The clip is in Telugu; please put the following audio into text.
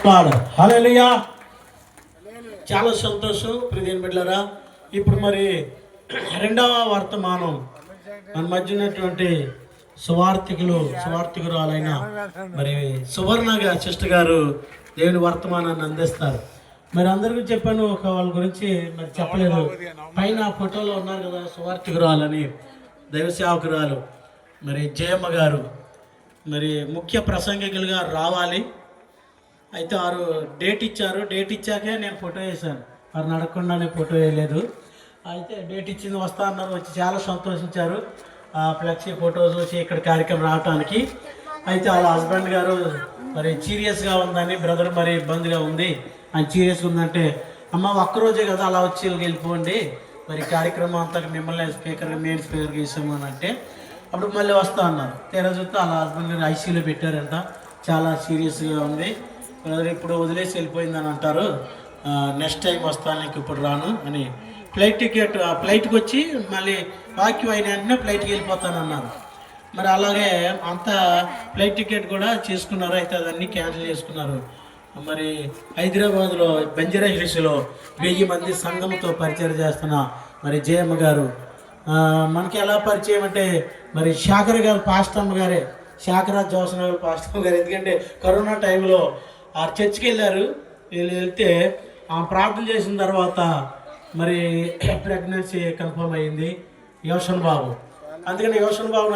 పాడు హల్లెలూయా. చాలా సంతోషం ప్రియమైన బిడ్డలారా. ఇప్పుడు మరి రెండవ వర్తమానం మన మధ్య ఉన్నటువంటి సువార్థికురాలైన మరి సువర్ణగా సిస్టర్ గారు దేవుని వర్తమానాన్ని అందిస్తారు. మరి అందరికీ చెప్పాను, ఒక వాళ్ళ గురించి మరి చెప్పలేదు. పైన ఫోటోలో ఉన్నారు కదా సువార్థికురాలని, దైవ సేవకురాలు మరి జయమ్మ గారు మరి ముఖ్య ప్రసంగికులుగా రావాలి. అయితే వారు డేట్ ఇచ్చారు. డేట్ ఇచ్చాకే నేను ఫోటో వేశాను, వారు నడకుండానే ఫోటో వేయలేదు. అయితే డేట్ ఇచ్చింది వస్తా అన్నారు, వచ్చి చాలా సంతోషించారు. ఫ్లెక్సీ ఫొటోస్ వచ్చి ఇక్కడ కార్యక్రమం రావడానికి. అయితే వాళ్ళ హస్బెండ్ గారు మరి సీరియస్గా ఉందని, బ్రదర్ మరి ఇబ్బందిగా ఉంది ఆయన సీరియస్గా ఉందంటే, అమ్మ ఒక్కరోజే కదా అలా వచ్చి వెళ్ళిపోండి, మరి కార్యక్రమం అంతా మిమ్మల్ని మెయిన్ స్పీకర్గా ఇస్తాము అని అంటే, అప్పుడు మళ్ళీ వస్తా అన్నారు. తీరా చూస్తే వాళ్ళ హస్బెండ్ గారు ఐసీయూలో పెట్టారంట, చాలా సీరియస్గా ఉంది, బ్రదర్ ఇప్పుడు వదిలేసి వెళ్ళిపోయిందని అంటారు, నెక్స్ట్ టైం వస్తాను, నీకు ఇప్పుడు రాను అని. ఫ్లైట్కి వచ్చి మళ్ళీ వాక్యం అయిన వెంటనే ఫ్లైట్కి వెళ్ళిపోతానన్నారు. మరి అలాగే అంత ఫ్లైట్ టికెట్ కూడా చేసుకున్నారు. అయితే అదన్నీ క్యాన్సిల్ చేసుకున్నారు. మరి హైదరాబాద్లో బంజారా హిల్స్లో 1000 మంది సంఘంతో పరిచయం చేస్తున్న మరి జయమ్మ గారు మనకి ఎలా పరిచయం అంటే, మరి శాఖర్ గారు పాస్టమ్మ గారే, శాఖరాజ్ జోసన్ గారు పాస్టమ్మ గారు. ఎందుకంటే కరోనా టైంలో ఆ చర్చికి వెళ్ళారు. వెళ్తే ఆమె ప్రార్థన చేసిన తర్వాత మరి ప్రెగ్నెన్సీ కన్ఫర్మ్ అయ్యింది యోషన్ బాబు. అందుకని యోషన్ బాబు